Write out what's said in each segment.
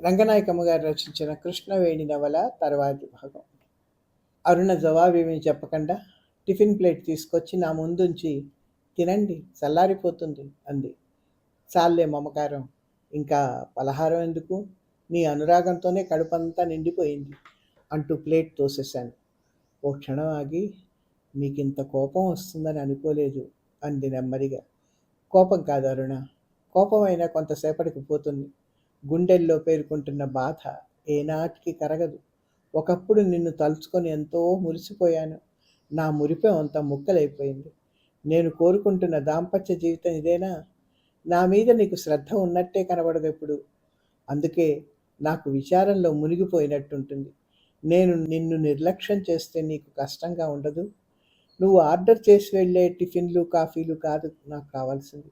రంగనాయకమ్మ గారు రచించిన కృష్ణవేణి నవల తర్వాతి భాగం. అరుణ జవాబేమీ చెప్పకుండా టిఫిన్ ప్లేట్ తీసుకొచ్చి నా ముందుంచి, తినండి చల్లారిపోతుంది అంది. చాలే మమకారం, ఇంకా పలహారం ఎందుకు, నీ అనురాగంతోనే కడుపంతా నిండిపోయింది అంటూ ప్లేట్ తోసేశాను. ఓ క్షణం ఆగి, మీకింత కోపం వస్తుందని అనుకోలేదు అంది నెమ్మదిగా. కోపం కాదు అరుణ, కోపమైనా కొంతసేపటికి పోతుంది. గుండెల్లో పేరుకుంటున్న బాధ ఏనాటికి కరగదు. ఒకప్పుడు నిన్ను తలుచుకొని ఎంతో మురిసిపోయాను. నా మురిపం అంతా ముక్కలైపోయింది. నేను కోరుకుంటున్న దాంపత్య జీవితం ఇదేనా? నా మీద నీకు శ్రద్ధ ఉన్నట్టే కనబడదు ఎప్పుడు. అందుకే నాకు విచారంలో మునిగిపోయినట్టుంటుంది. నేను నిన్ను నిర్లక్ష్యం చేస్తే నీకు కష్టంగా ఉండదు. నువ్వు ఆర్డర్ చేసి వెళ్ళే టిఫిన్లు కాఫీలు కాదు నాకు కావాల్సింది.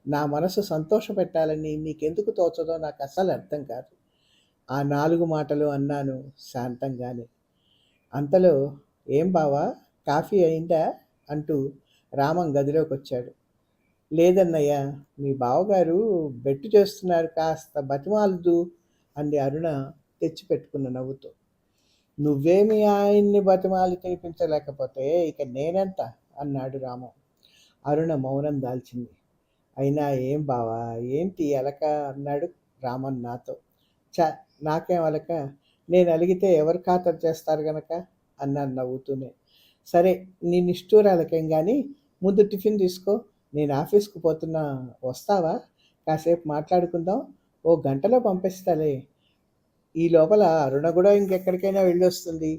నా మనసు సంతోషపెట్టాలని నీకెందుకు తోచదో నాకు అసలు అర్థం కాదు. ఆ 4 మాటలు అన్నాను శాంతంగానే. అంతలో, ఏం బావా, కాఫీ అయిందా అంటూ రామం గదిలోకి వచ్చాడు. లేదన్నయ్య, మీ బావగారు బెట్టు చేస్తున్నారు, కాస్త బతిమాలదు అంది అరుణ తెచ్చిపెట్టుకున్న నవ్వుతో. నువ్వేమి ఆయన్ని బతిమాలి తినిపించలేకపోతే ఇక నేనెంత అన్నాడు రామం. అరుణ మౌనం దాల్చింది. అయినా ఏం బావా, ఏంటి అలక అన్నాడు రామన్ నాతో. చ, నాకేం అలక, నేను అలిగితే ఎవరు ఖాతరు చేస్తారు గనక అన్నాను నవ్వుతూనే. సరే, నీ నిష్ఠూరాలకేం కానీ ముందు టిఫిన్ తీసుకో, నేను ఆఫీస్కి పోతున్నా, వస్తావా? కాసేపు మాట్లాడుకుందాం, ఓ గంటలో పంపిస్తాలే. ఈ లోపల అరుణ కూడా ఇంకెక్కడికైనా వెళ్ళొస్తుంది.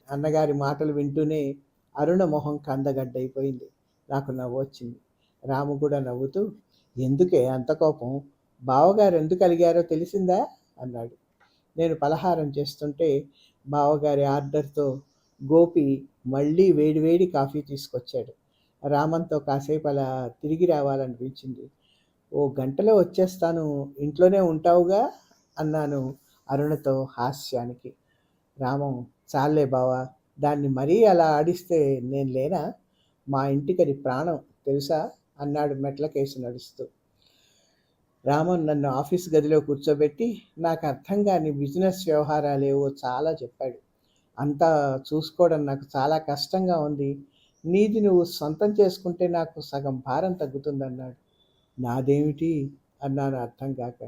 అన్నగారి మాటలు వింటూనే అరుణ మొహం కందగడ్డైపోయింది. నాకు నవ్వు వచ్చింది. రాము కూడా నవ్వుతూ, ఎందుకే అంత కోపం, బావగారు ఎందుకు అలిగారో తెలిసిందా అన్నాడు. నేను పలహారం చేస్తుంటే బావగారి ఆర్డర్తో గోపి మళ్ళీ వేడివేడి కాఫీ తీసుకొచ్చాడు. రామంతో కాసేపు అలా తిరిగి రావాలనిపించింది. ఓ గంటలో వచ్చేస్తాను, ఇంట్లోనే ఉంటావుగా అన్నాను అరుణతో హాస్యానికి. రామం, చాలే బావా, దాన్ని మరీ అలా ఆడిస్తే నేను లేనా? మా ఇంటికది ప్రాణం తెలుసా అన్నాడు మెట్లకేసి నడుస్తూ. రామన్ నన్ను ఆఫీస్ గదిలో కూర్చోబెట్టి నాకు అర్థం కాని బిజినెస్ వ్యవహారాలేవో చాలా చెప్పాడు. అంతా చూసుకోవడం నాకు చాలా కష్టంగా ఉంది. నీది నువ్వు సొంతం చేసుకుంటే నాకు సగం భారం తగ్గుతుందన్నాడు. నాదేమిటి అన్నాను అర్థం కాక.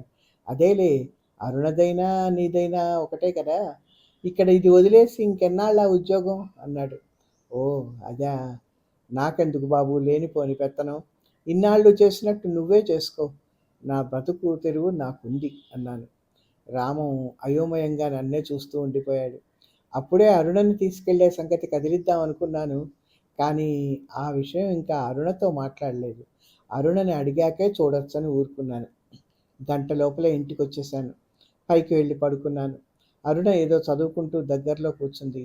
అదేలే, అరుణదైనా నీదైనా ఒకటే కదా, ఇక్కడ ఇది వదిలేసి ఇంకెన్నాళ్ళ ఉద్యోగం అన్నాడు. ఓ అదా, నాకెందుకు బాబు లేనిపోని పెత్తనం, ఇన్నాళ్ళు చేసినట్టు నువ్వే చేసుకో, నా బ్రతుకు తెరువు నాకుంది అన్నాను. రామం అయోమయంగా నన్నే చూస్తూ ఉండిపోయాడు. అప్పుడే అరుణని తీసుకెళ్లే సంగతి కదిలిద్దాం అనుకున్నాను, కానీ ఆ విషయం ఇంకా అరుణతో మాట్లాడలేదు. అరుణని అడిగాకే చూడొచ్చని ఊరుకున్నాను. గంట లోపలే ఇంటికి వచ్చేసాను. పైకి వెళ్ళి పడుకున్నాను. అరుణ ఏదో చదువుకుంటూ దగ్గరలో కూర్చుంది.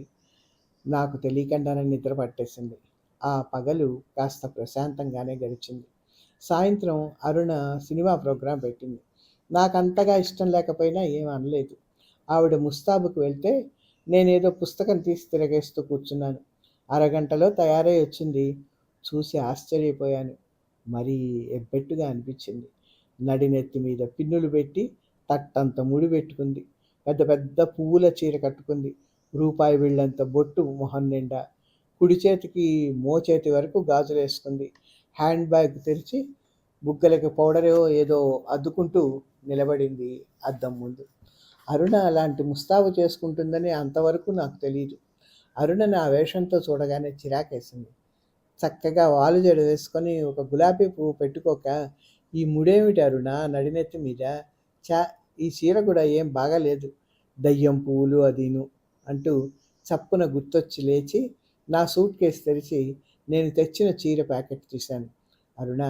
నాకు తెలియకుండానే నిద్ర పట్టేసింది. ఆ పగలు కాస్త ప్రశాంతంగానే గడిచింది. సాయంత్రం అరుణ సినిమా ప్రోగ్రాం పెట్టింది. నాకు అంతగా ఇష్టం లేకపోయినా ఏం అనలేదు. ఆవిడ ముస్తాబుకు వెళ్తే నేనేదో పుస్తకం తీసి తిరగేస్తూ కూర్చున్నాను. అరగంటలో తయారై వచ్చింది. చూసి ఆశ్చర్యపోయాను. మరీ ఎబ్బెట్టుగా అనిపించింది. నడినెత్తి మీద పిన్నులు పెట్టి తట్టంత ముడి పెట్టుకుంది. పెద్ద పెద్ద పువ్వుల చీర కట్టుకుంది. రూపాయి బిళ్ళంత బొట్టు మొహం నిండా. కుడి చేతికి మోచేతి వరకు గాజులు వేసుకుంది. హ్యాండ్ బ్యాగ్ తెరిచి బుగ్గలకి పౌడరో ఏదో అద్దుకుంటూ నిలబడింది అద్దం ముందు. అరుణ అలాంటి ముస్తాబు చేసుకుంటుందని అంతవరకు నాకు తెలియదు. అరుణ నా వేషంతో చూడగానే చిరాకేసింది. చక్కగా వాలు జడ వేసుకొని ఒక గులాబీ పువ్వు పెట్టుకోక ఈ ముడేమిటి అరుణ నడినెత్తి మీద, చా, ఈ చీర కూడా ఏం బాగాలేదు, దయ్యం పువ్వులు అదీను అంటూ చప్పున గుర్తొచ్చి లేచి నా సూట్ కేసు తెరిచి నేను తెచ్చిన చీర ప్యాకెట్ తీశాను. అరుణ,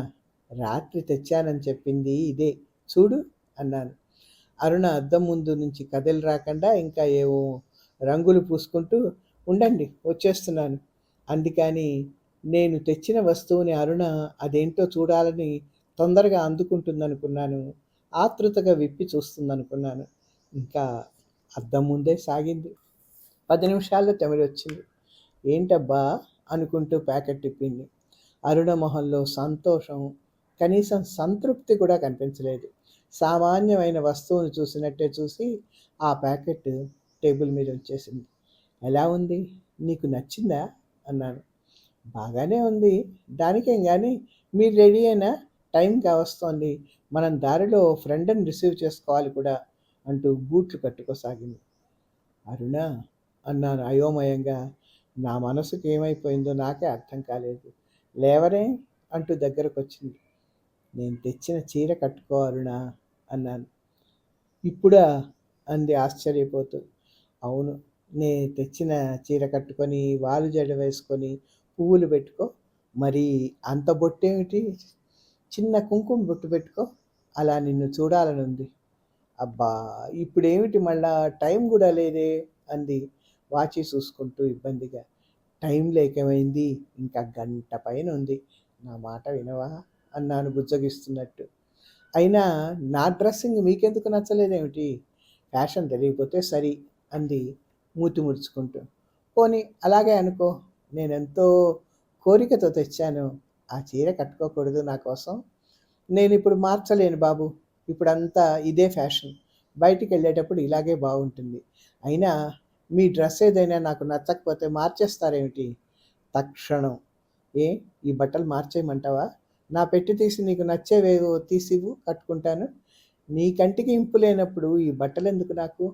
రాత్రి తెచ్చానని చెప్పింది ఇదే చూడు అన్నాను. అరుణ అద్దం ముందు నుంచి కదిలి రాకుండా ఇంకా ఏవో రంగులు పూసుకుంటూ, ఉండండి వచ్చేస్తున్నాను అందుకని నేను తెచ్చిన వస్తువుని అరుణ అదేంటో చూడాలని తొందరగా అందుకుంటుందనుకున్నాను. ఆతృతగా విప్పి చూస్తుందనుకున్నాను. ఇంకా అద్దం ముందే సాగింది. 10 నిమిషాల్లో తెమిరొచ్చింది. ఏంటబ్బా అనుకుంటూ ప్యాకెట్ తిప్పింది. అరుణ మొహంలో సంతోషం, కనీసం సంతృప్తి కూడా కనిపించలేదు. సామాన్యమైన వస్తువును చూసినట్టే చూసి ఆ ప్యాకెట్ టేబుల్ మీద ఉంచేసింది. ఎలా ఉంది, నీకు నచ్చిందా అన్నాను. బాగానే ఉంది, దానికేం కానీ, మీరు రెడీ అయినా, టైం కావస్తోంది, మనం దారిలో ఫ్రెండ్ని రిసీవ్ చేసుకోవాలి కూడా అంటూ బూట్లు కట్టుకోసాగింది. అరుణ అన్నాను అయోమయంగా. నా మనసుకి ఏమైపోయిందో నాకే అర్థం కాలేదు. లేవరే అంటూ దగ్గరకు వచ్చింది. నేను తెచ్చిన చీర కట్టుకో అరుణ అన్నాను. ఇప్పుడా అంది ఆశ్చర్యపోతూ. అవును, నే తెచ్చిన చీర కట్టుకొని వాలు జడ వేసుకొని పువ్వులు పెట్టుకో. మరి అంత బొట్టేమిటి, చిన్న కుంకుమ బొట్టు పెట్టుకో, అలా నిన్ను చూడాలని ఉంది. అబ్బా, ఇప్పుడేమిటి మళ్ళా, టైం కూడా లేదే అంది వాచి చూసుకుంటూ ఇబ్బందిగా. టైం లేకమైంది, ఇంకా గంట పైన ఉంది, నా మాట వినవా అన్నాను బుజ్జగిస్తున్నట్టు. అయినా నా డ్రెస్సింగ్ మీకెందుకు నచ్చలేదేమిటి, ఫ్యాషన్ తెలియకపోతే సరి అంది మూతి ముడుచుకుంటూ. పోనీ అలాగే అనుకో, నేనెంతో కోరికతో తెచ్చాను, ఆ చీర కట్టుకోకూడదు నా కోసం? నేను ఇప్పుడు మార్చలేను బాబు, ఇప్పుడంతా ఇదే ఫ్యాషన్, బయటికి వెళ్ళేటప్పుడు ఇలాగే బాగుంటుంది. అయినా మీ డ్రెస్ ఏదైనా నాకు నచ్చకపోతే మార్చేస్తారేమిటి తక్షణం? ఏ, ఈ బట్టలు మార్చేయమంటావా? నా పెట్టి తీసి నీకు నచ్చేవేవో తీసివు, కట్టుకుంటాను. నీ కంటికి ఇంపు లేనప్పుడు ఈ బట్టలు ఎందుకు నాకు?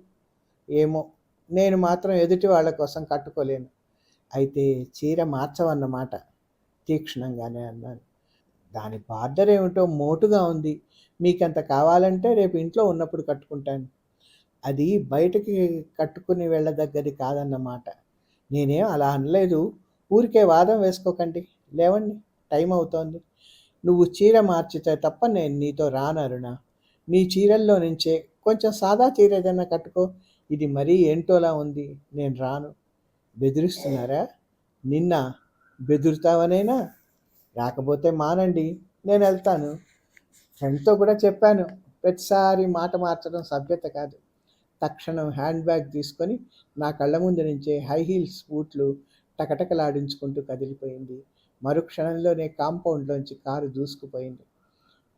ఏమో, నేను మాత్రం ఎదుటి వాళ్ళ కోసం కట్టుకోలేను. అయితే చీర మార్చవన్నమాట తీక్షణంగానే అన్నాను. దాని బార్డర్ ఏమిటో మోటుగా ఉంది, మీకంత కావాలంటే రేపు ఇంట్లో ఉన్నప్పుడు కట్టుకుంటాను. అది బయటకి కట్టుకుని వెళ్ళదగ్గది కాదన్నమాట. నేనేం అలా అనలేదు, ఊరికే వాదం వేసుకోకండి, లేవండి, టైం అవుతోంది. నువ్వు చీర మార్చితే తప్ప నేను నీతో రాను అరుణ. నీ చీరల్లో నుంచే కొంచెం సాదా చీర ఏదైనా కట్టుకో, ఇది మరీ ఏంటోలా ఉంది, నేను రాను. బెదిరిస్తున్నారా? నిన్న బెదురుతావనేనా? రాకపోతే మానండి, నేను వెళ్తాను. ఫ్రెండ్తో కూడా చెప్పాను, ప్రతిసారి మాట మార్చడం సభ్యత కాదు. తక్షణం హ్యాండ్ బ్యాగ్ తీసుకొని నా కళ్ళ ముందు నుంచే హై హీల్స్ బూట్లు టకటకలాడించుకుంటూ కదిలిపోయింది. మరుక్షణంలోనే కాంపౌండ్లోంచి కారు దూసుకుపోయింది.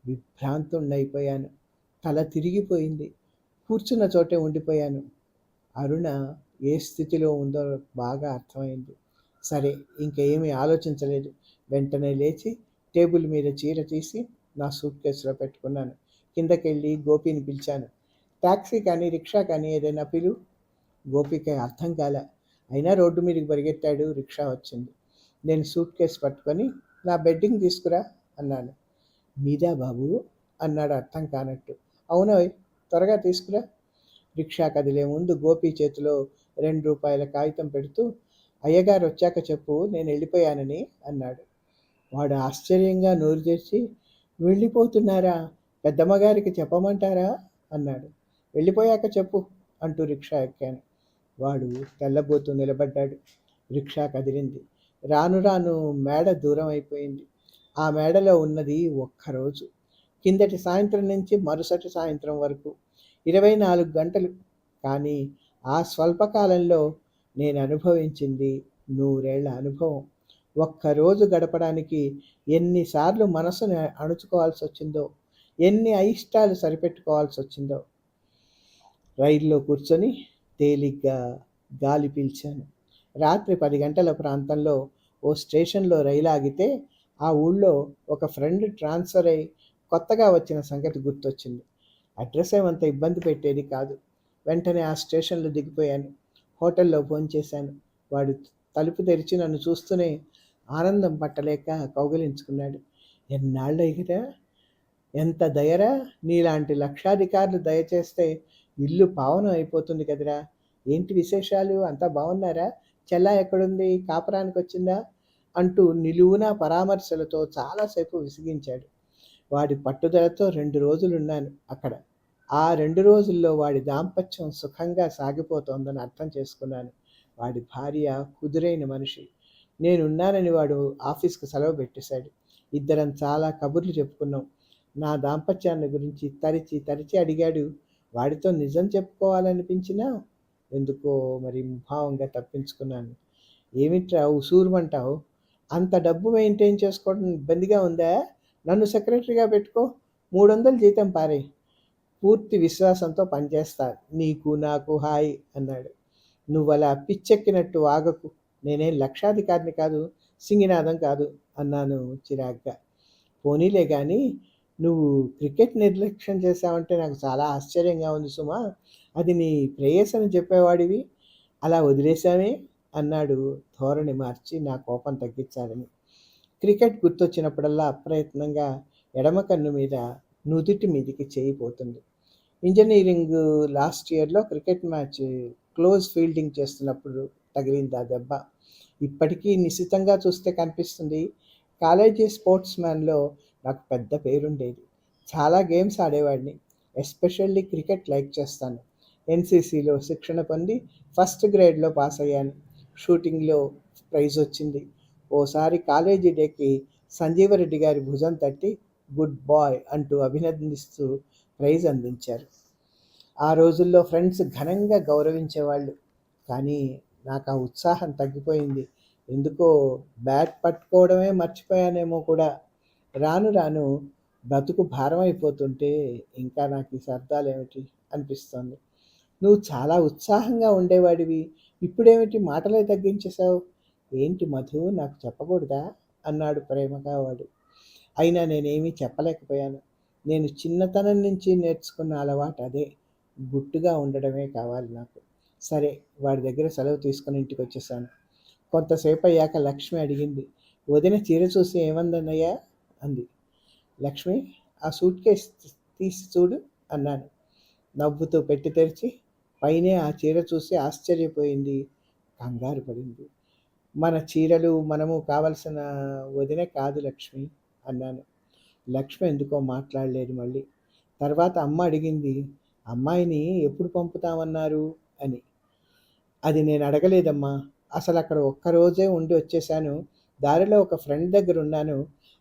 విభ్రాంతుణ్ణైపోయాను. తల తిరిగిపోయింది. కూర్చున్న చోటే ఉండిపోయాను. అరుణ ఏ స్థితిలో ఉందో బాగా అర్థమైంది. సరే, ఇంకేమీ ఆలోచించలేదు. వెంటనే లేచి టేబుల్ మీద చీర తీసి నా సూట్ కేసులో పెట్టుకున్నాను. కిందకెళ్ళి గోపిని పిలిచాను. ట్యాక్సీ కానీ రిక్షా కానీ ఏదైనా పిలు. గోపికి అర్థం కాల. అయినా రోడ్డు మీదకి పరిగెత్తాడు. రిక్షా వచ్చింది. నేను సూట్ కేసు పట్టుకొని నా బెడ్డింగ్ తీసుకురా అన్నాను. మీదా బాబు అన్నాడు అర్థం కానట్టు. అవునోయ్, త్వరగా తీసుకురా. రిక్షా కదిలే ముందు గోపి చేతిలో ₹2 కాగితం పెడుతూ, అయ్యగారు వచ్చాక చెప్పు నేను వెళ్ళిపోయానని అన్నాడు. వాడు ఆశ్చర్యంగా నోరు తెరిచి, వెళ్ళిపోతున్నారా, పెద్దమ్మగారికి చెప్పమంటారా అన్నాడు. వెళ్ళిపోయాక చెప్పు అంటూ రిక్షా ఎక్కాను. వాడు తెల్లబోతూ నిలబడ్డాడు. రిక్షా కదిలింది. రాను రాను మేడ దూరం అయిపోయింది. ఆ మేడలో ఉన్నది ఒక్కరోజు. కిందటి సాయంత్రం నుంచి మరుసటి సాయంత్రం వరకు 24 గంటలు. కానీ ఆ స్వల్పకాలంలో నేను అనుభవించింది 100 ఏళ్ల అనుభవం. ఒక్కరోజు గడపడానికి ఎన్నిసార్లు మనసుని అణుచుకోవాల్సి వచ్చిందో, ఎన్ని అయిష్టాలు సరిపెట్టుకోవాల్సి వచ్చిందో. రైల్లో కూర్చొని తేలిగ్గా గాలి పీల్చాను. రాత్రి 10 గంటల ప్రాంతంలో ఓ స్టేషన్లో రైలు ఆగితే ఆ ఊళ్ళో ఒక ఫ్రెండ్ ట్రాన్స్ఫర్ అయి కొత్తగా వచ్చిన సంగతి గుర్తొచ్చింది. అడ్రస్ ఏమంత ఇబ్బంది పెట్టేది కాదు. వెంటనే ఆ స్టేషన్లో దిగిపోయాను. హోటల్లో భోంచేశాను. వాడు తలుపు తెరిచి నన్ను చూస్తూనే ఆనందం పట్టలేక కౌగిలించుకున్నాడు. ఎన్నాళ్ళయిరా, ఎంత దయరా, నీలాంటి లక్షాధికారులు దయచేస్తే ఇల్లు పావనం అయిపోతుంది కదరా. ఏంటి విశేషాలు, అంతా బాగున్నారా, చెల్లా ఎక్కడుంది, కాపురానికి వచ్చిందా అంటూ నిలువునా పరామర్శలతో చాలాసేపు విసిగించాడు. వాడి పట్టుదలతో 2 రోజులున్నాను అక్కడ. ఆ 2 రోజుల్లో వాడి దాంపత్యం సుఖంగా సాగిపోతోందని అర్థం చేసుకున్నాను. వాడి భార్య కుదురైన మనిషి. నేనున్నానని వాడు ఆఫీస్కి సెలవు పెట్టేశాడు. ఇద్దరం చాలా కబుర్లు చెప్పుకున్నాం. నా దాంపత్యాన్ని గురించి తరిచి తరిచి అడిగాడు. వాడితో నిజం చెప్పుకోవాలనిపించినా ఎందుకో మరి ముభావంగా తప్పించుకున్నాను. ఏమిట్రా ఉసూరుమంటావు, అంత డబ్బు మెయింటైన్ చేసుకోవడం ఇబ్బందిగా ఉందా? నన్ను సెక్రటరీగా పెట్టుకో, 300 జీతం పారేయి. పూర్తి విశ్వాసంతో పనిచేస్తా. నీకు నాకు హాయ్ అన్నాడు. నువ్వలా పిచ్చెక్కినట్టు వాగకు. నేనేం లక్షాధికారిని కాదు, సింగినాదం కాదు అన్నాను చిరాగ్గా. పోనీలే గాని నువ్వు క్రికెట్ నిర్లక్ష్యం చేశావంటే నాకు చాలా ఆశ్చర్యంగా ఉంది సుమా. అది నీ ప్రేయసని చెప్పేవాడివి. అలా వదిలేశావే అన్నాడు ధోరణి మార్చి నా కోపం తగ్గించాలని. క్రికెట్ గుర్తొచ్చినప్పుడల్లా అప్రయత్నంగా ఎడమ కన్ను మీద నుదిటి మీదికి చేయిపోతుంది. ఇంజనీరింగ్ లాస్ట్ ఇయర్లో క్రికెట్ మ్యాచ్ క్లోజ్ ఫీల్డింగ్ చేస్తున్నప్పుడు తగిలింది ఆ దెబ్బ. ఇప్పటికీ నిశితంగా చూస్తే కనిపిస్తుంది. కాలేజీ స్పోర్ట్స్ మ్యాన్లో నాకు పెద్ద పేరుండేది. చాలా గేమ్స్ ఆడేవాడిని. ఎస్పెషల్లీ క్రికెట్ లైక్ చేస్తాను. ఎన్సీసీలో శిక్షణ పొంది ఫస్ట్ గ్రేడ్లో పాస్ అయ్యాను. షూటింగ్లో ప్రైజ్ వచ్చింది. ఓసారి కాలేజీ డేకి సంజీవరెడ్డి గారి భుజం తట్టి గుడ్ బాయ్ అంటూ అభినందిస్తూ ప్రైజ్ అందించారు. ఆ రోజుల్లో ఫ్రెండ్స్ ఘనంగా గౌరవించేవాళ్ళు. కానీ నాకు ఆ ఉత్సాహం తగ్గిపోయింది. ఎందుకో బ్యాట్ పట్టుకోవడమే మర్చిపోయానేమో కూడా. రాను రాను బ్రతుకు భారం అయిపోతుంటే ఇంకా నాకు ఈ సర్దాలేమిటి అనిపిస్తోంది. నువ్వు చాలా ఉత్సాహంగా ఉండేవాడివి. ఇప్పుడేమిటి మాటలే తగ్గించేశావు? ఏంటి మధు, నాకు చెప్పకూడదా అన్నాడు ప్రేమగా వాడు. అయినా నేనేమీ చెప్పలేకపోయాను. నేను చిన్నతనం నుంచి నేర్చుకున్న అలవాటు అదే. గుట్టుగా ఉండడమే కావాలి నాకు. సరే, వాడి దగ్గర సెలవు తీసుకుని ఇంటికి వచ్చేసాను. కొంతసేపు అయ్యాక లక్ష్మి అడిగింది. వదిన చీర చూసి ఏమందన్నయ్యా అంది. లక్ష్మి, ఆ సూట్ కేస్ తీసి చూడు అన్నాను. నవ్వుతూ పెట్టి తెరిచి పైనే ఆ చీర చూసి ఆశ్చర్యపోయింది, కంగారు పడింది. మన చీరలు మనము కావలసిన వదిన కాదు లక్ష్మి అన్నాను. లక్ష్మి ఎందుకో మాట్లాడలేదు మళ్ళీ. తర్వాత అమ్మ అడిగింది, అమ్మాయిని ఎప్పుడు పంపుతామన్నారు అని. అది నేను అడగలేదమ్మా. అసలు అక్కడ ఒక్కరోజే ఉండి వచ్చేసాను. దారిలో ఒక ఫ్రెండ్ దగ్గర ఉన్నాను.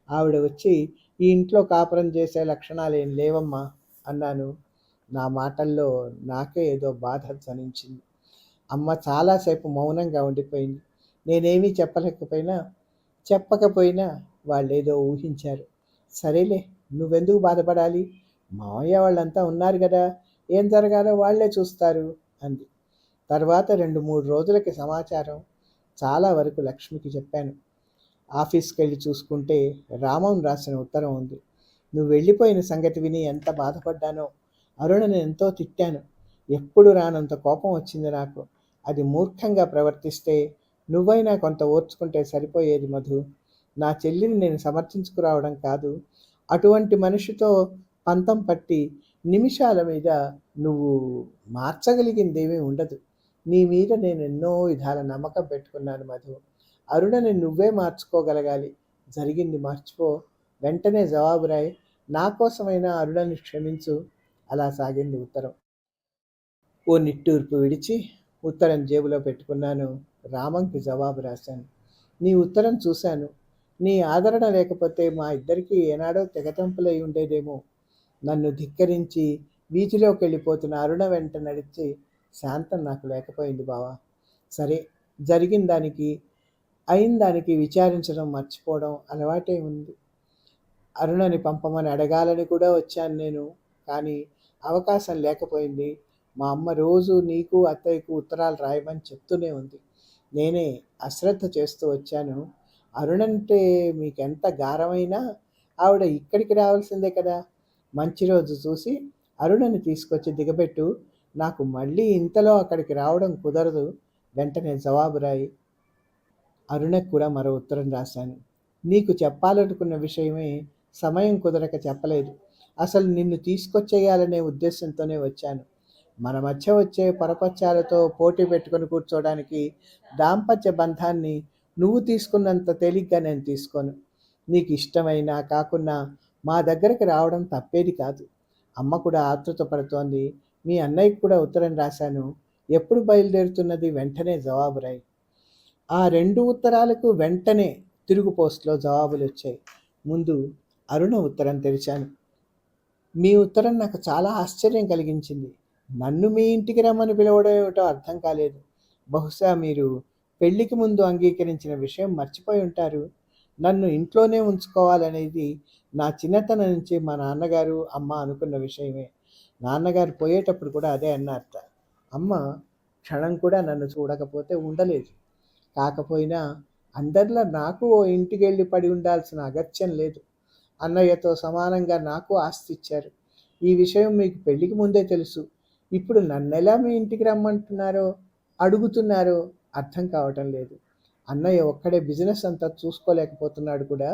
ఆవిడ వచ్చి ఈ ఇంట్లో కాపురం చేసే లక్షణాలేం లేవమ్మా అన్నాను. నా మాటల్లో నాకే ఏదో బాధ ధ్వనించింది. అమ్మ చాలాసేపు మౌనంగా ఉండిపోయింది. నేనేమీ చెప్పకపోయినా వాళ్ళేదో ఊహించారు. సరేలే, నువ్వెందుకు బాధపడాలి? మావయ్య వాళ్ళంతా ఉన్నారు కదా, ఏం జరగాలో వాళ్లే చూస్తారు అంది. తర్వాత 2-3 రోజులకి సమాచారం చాలా వరకు లక్ష్మికి చెప్పాను. ఆఫీస్కి వెళ్ళి చూసుకుంటే రామం రాసిన ఉత్తరం ఉంది. నువ్వు వెళ్ళిపోయిన సంగతి విని ఎంత బాధపడ్డానో. అరుణని ఎంతో తిట్టాను. ఎప్పుడు రానంత కోపం వచ్చింది నాకు. అది మూర్ఖంగా ప్రవర్తిస్తే నువ్వైనా కొంత ఓర్చుకుంటే సరిపోయేది మధు. నా చెల్లిని నేను సమర్థించుకురావడం కాదు. అటువంటి మనిషితో పంతం పట్టి నిమిషాల మీద నువ్వు మార్చగలిగిందేమీ ఉండదు. నీ మీద నేను ఎన్నో విధాల నమ్మకం పెట్టుకున్నాను మధు. అరుణని నువ్వే మార్చుకోగలగాలి. జరిగింది మర్చిపో. వెంటనే జవాబు రాయి. నా కోసమైనా అరుణని క్షమించు. అలా సాగింది ఉత్తరం. ఓ నిట్టూర్పు విడిచి ఉత్తరం జేబులో పెట్టుకున్నాను. రామంకి జవాబు రాశాను. నీ ఉత్తరం చూశాను. నీ ఆదరణ లేకపోతే మా ఇద్దరికీ ఏనాడో తెగతెంపులై ఉండేదేమో. నన్ను ధిక్కరించి వీధిలోకి వెళ్ళిపోతున్న అరుణ వెంట నడిచి శాంతం నాకు లేకపోయింది బావా. సరే, జరిగిన దానికి అయిన దానికి విచారించడం మర్చిపోవడం అలవాటే ఉంది. అరుణని పంపమని అడగాలని కూడా వచ్చాను నేను. కానీ అవకాశం లేకపోయింది. మా అమ్మ రోజు నీకు అత్తయ్యకు ఉత్తరాలు రాయమని చెప్తూనే ఉంది. నేనే అశ్రద్ధ చేస్తూ వచ్చాను. అరుణంటే మీకెంత గారమైనా ఆవిడ ఇక్కడికి రావాల్సిందే కదా. మంచి రోజు చూసి అరుణని తీసుకొచ్చి దిగబెట్టు. నాకు మళ్ళీ ఇంతలో అక్కడికి రావడం కుదరదు. వెంటనే జవాబు రాయి. అరుణకు కూడా మరో ఉత్తరం రాశాను. నీకు చెప్పాలనుకున్న విషయమే సమయం కుదరక చెప్పలేదు. అసలు నిన్ను తీసుకొచ్చేయాలనే ఉద్దేశంతోనే వచ్చాను. మన మధ్య వచ్చే పొరపచ్చాలతో పోటీ పెట్టుకొని కూర్చోవడానికి దాంపత్య బంధాన్ని నువ్వు తీసుకున్నంత తేలిగ్గా నేను తీసుకోను. నీకు ఇష్టమైనా కాకున్నా మా దగ్గరికి రావడం తప్పేది కాదు. అమ్మ కూడా ఆతృత పడుతోంది. మీ అన్నయ్యకి కూడా ఉత్తరం రాశాను. ఎప్పుడు బయలుదేరుతున్నది? వెంటనే జవాబు రాయి. ఆ 2 ఉత్తరాలకు వెంటనే తిరుగు పోస్టులో జవాబులు వచ్చాయి. ముందు అరుణ ఉత్తరం తెరిచాను. మీ ఉత్తరం నాకు చాలా ఆశ్చర్యం కలిగించింది. నన్ను మీ ఇంటికి రమ్మని పిలవడం ఏమిటో అర్థం కాలేదు. బహుశా మీరు పెళ్లికి ముందు అంగీకరించిన విషయం మర్చిపోయి ఉంటారు. నన్ను ఇంట్లోనే ఉంచుకోవాలనేది నా చిన్నతనం నుంచి మా నాన్నగారు అమ్మ అనుకున్న విషయమే. నాన్నగారు పోయేటప్పుడు కూడా అదే అన్నారట. అమ్మ క్షణం కూడా నన్ను చూడకపోతే ఉండలేదు. కాకపోయినా అందరిలా నాకు ఓ ఇంటికెళ్ళి పడి ఉండాల్సిన అగత్యం లేదు. అన్నయ్యతో సమానంగా నాకు ఆస్తి ఇచ్చారు. ఈ విషయం మీకు పెళ్ళికి ముందే తెలుసు. ఇప్పుడు నన్నెలా మీ ఇంటికి రమ్మంటున్నారో, అడుగుతున్నారో అర్థం కావటం లేదు. అన్నయ్య ఒక్కడే బిజినెస్ అంతా చూసుకోలేకపోతున్నాడు కూడా.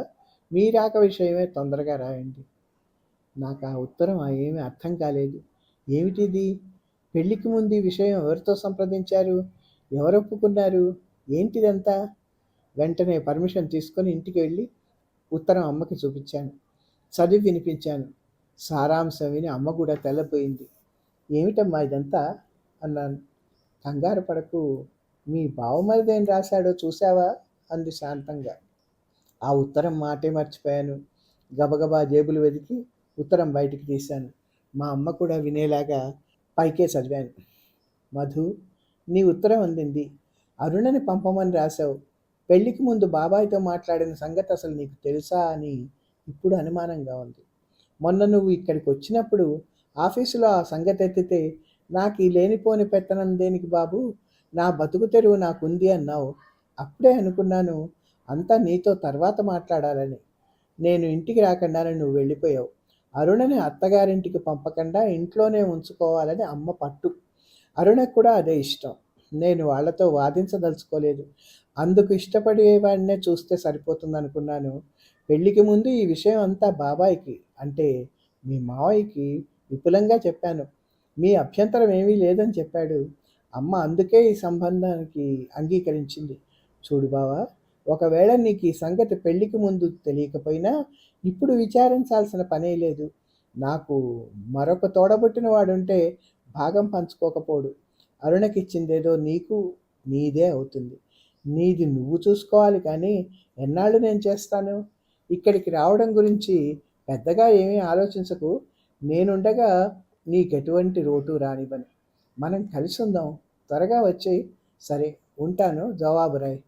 మీ రాక విషయమే తొందరగా రాయండి. నాకు ఆ ఉత్తరం ఏమీ అర్థం కాలేదు. ఏమిటిది? పెళ్ళికి ముందు ఈ విషయం ఎవరితో సంప్రదించారు? ఎవరు ఒప్పుకున్నారు? ఏంటిదంతా? వెంటనే పర్మిషన్ తీసుకొని ఇంటికి వెళ్ళి ఉత్తరం అమ్మకి చూపించాను. చదివి వినిపించాను. సారాంశం విని అమ్మ కూడా తెల్లబోయింది. ఏమిటమ్మా ఇదంతా అన్నాను. కంగారు పడకు, మీ బావమరిదేం రాశాడో చూసావా అంది శాంతంగా. ఆ ఉత్తరం మాటే మర్చిపోయాను. గబగబా జేబులు వెతికి ఉత్తరం బయటికి తీశాను. మా అమ్మ కూడా వినేలాగా పైకే చదివాను. మధు, నీ ఉత్తరం అందింది. అరుణని పంపమని రాశావు. పెళ్లికి ముందు బాబాయ్తో మాట్లాడిన సంగతి అసలు నీకు తెలుసా అని ఇప్పుడు అనుమానంగా ఉంది. మొన్న నువ్వు ఇక్కడికి వచ్చినప్పుడు ఆఫీసులో ఆ సంగతి ఎత్తితే నాకు ఈ లేనిపోని పెత్తనం దేనికి బాబు, నా బతుకు తెరువు నాకుంది అన్నావు. అప్పుడే అనుకున్నాను అంతా నీతో తర్వాత మాట్లాడాలని. నేను ఇంటికి రాకుండానే నువ్వు వెళ్ళిపోయావు. అరుణని అత్తగారింటికి పంపకుండా ఇంట్లోనే ఉంచుకోవాలని అమ్మ పట్టు. అరుణకు కూడా అదే ఇష్టం. నేను వాళ్లతో వాదించదలుచుకోలేదు. అందుకు ఇష్టపడేవాడినే చూస్తే సరిపోతుందనుకున్నాను. పెళ్లికి ముందు ఈ విషయం అంతా బాబాయ్కి, అంటే మీ మావయ్యకి విపులంగా చెప్పాను. మీ అభ్యంతరం ఏమీ లేదని చెప్పాడు. అమ్మ అందుకే ఈ సంబంధానికి అంగీకరించింది. చూడు బావా, ఒకవేళ నీకు ఈ సంగతి పెళ్లికి ముందు తెలియకపోయినా ఇప్పుడు విచారించాల్సిన పనే లేదు. నాకు మరొక తోడబుట్టిన వాడుంటే భాగం పంచుకోకపోడు. అరుణకిచ్చిందేదో నీకు నీదే అవుతుంది. నీది నువ్వు చూసుకోవాలి కానీ ఎన్నాళ్ళు నేను చేస్తాను? ఇక్కడికి రావడం గురించి పెద్దగా ఏమీ ఆలోచించకు. నేనుండగా నీకెటువంటి లోటు రానివ్వను. మనం కలిసి ఉందాం. త్వరగా వచ్చేయి. సరే, ఉంటాను. జవాబు రాయ్.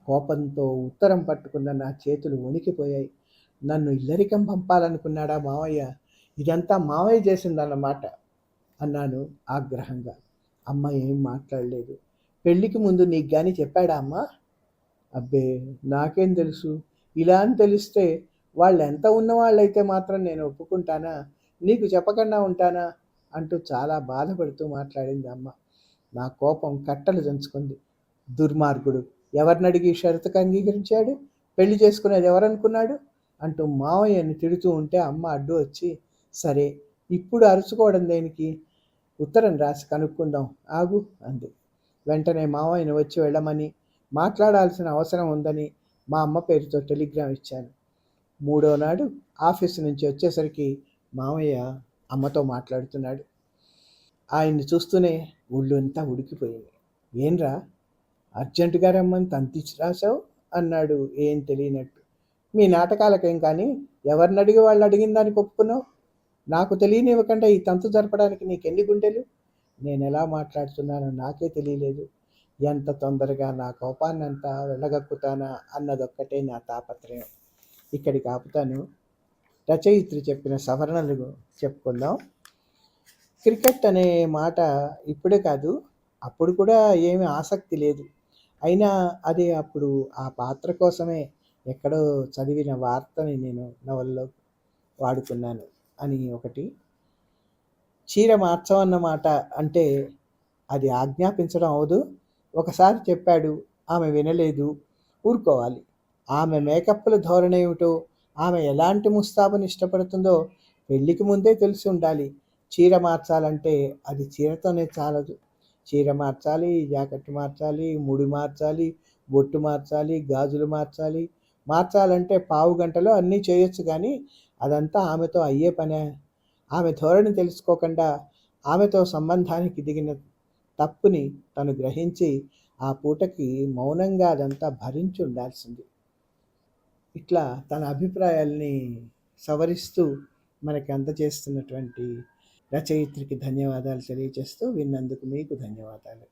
కోపంతో ఉత్తరం పట్టుకున్న నా చేతులు వణికిపోయాయి. నన్ను ఇల్లరికం పంపాలనుకున్నాడా మావయ్య? ఇదంతా మావయ్య చేసిందన్నమాట అన్నాను ఆగ్రహంగా. అమ్మ ఏం మాట్లాడలేదు. పెళ్ళికి ముందు నీకు కానీ చెప్పాడా అమ్మా? అబ్బే, నాకేం తెలుసు. ఇలా అని తెలిస్తే వాళ్ళు ఎంత ఉన్నవాళ్ళైతే మాత్రం నేను ఒప్పుకుంటానా? నీకు చెప్పకుండా ఉంటానా అంటూ చాలా బాధపడుతూ మాట్లాడింది అమ్మ. నా కోపం కట్టలు దంచుకుంది. దుర్మార్గుడు, ఎవరినడిగి షరతుకు అంగీకరించాడు? పెళ్లి చేసుకునేది ఎవరనుకున్నాడు అంటూ మావయ్యని తిడుతూ ఉంటే అమ్మ అడ్డు వచ్చి, సరే ఇప్పుడు అరుచుకోవడం దేనికి? ఉత్తరం రాసి కనుక్కుందాం ఆగు అంది. వెంటనే మావయ్యను వచ్చి వెళ్ళమని, మాట్లాడాల్సిన అవసరం ఉందని మా అమ్మ పేరుతో టెలిగ్రామ్ ఇచ్చాను. మూడో నాడు ఆఫీసు నుంచి వచ్చేసరికి మావయ్య అమ్మతో మాట్లాడుతున్నాడు. ఆయన్ని చూస్తూనే ఒళ్ళంతా ఉడికిపోయింది. ఏంరా, అర్జెంటుగా రమ్మని తంతిచ్చి రాశావు అన్నాడు ఏం తెలియనట్టు. మీ నాటకాలకేం కానీ ఎవరిని అడిగి వాళ్ళు అడిగిన దానికి ఒప్పుకున్నావు? నాకు తెలియనివ్వకుండా ఈ తంతు జరపడానికి నీకెన్ని గుండెలు? నేను ఎలా మాట్లాడుతున్నానో నాకే తెలియలేదు. ఎంత తొందరగా నా కోపాన్నంతా వెళ్ళగక్కుతానా అన్నదొక్కటే నా తాపత్రయం. ఇక్కడికి ఆపుతాను. రచయిత్రి చెప్పిన సవరణలు చెప్పుకుందాం. క్రికెట్ అనే మాట ఇప్పుడే కాదు, అప్పుడు కూడా ఏమీ ఆసక్తి లేదు. అయినా అది అప్పుడు ఆ పాత్ర కోసమే ఎక్కడో చదివిన వార్తని నేను నవల్లో వాడుకున్నాను అని ఒకటి. చీర మార్చమన్నమాట అంటే అది ఆజ్ఞాపించడం అవదు. ఒకసారి చెప్పాడు, ఆమె వినలేదు, ఊరుకోవాలి. ఆమె మేకప్పుల ధోరణి ఏమిటో, ఆమె ఎలాంటి ముస్తాబుని ఇష్టపడుతుందో పెళ్ళికి ముందే తెలిసి ఉండాలి. చీర మార్చాలంటే అది చీరతోనే చాలదు. చీర మార్చాలి, జాకెట్ మార్చాలి, ముడి మార్చాలి, బొట్టు మార్చాలి, గాజులు మార్చాలి. మార్చాలంటే పావు గంటలో అన్నీ చేయొచ్చు కానీ అదంతా ఆమెతో అయ్యే పనే? ఆమె ధోరణి తెలుసుకోకుండా ఆమెతో సంబంధానికి దిగిన తప్పుని తను గ్రహించి ఆ పూటకి మౌనంగా అదంతా భరించి ఉండాల్సింది. ఇట్లా తన అభిప్రాయాల్ని సవరిస్తూ మనకి అందజేస్తున్నటువంటి రచయిత్రికి ధన్యవాదాలు తెలియజేస్తూ విన్నందుకు మీకు ధన్యవాదాలు.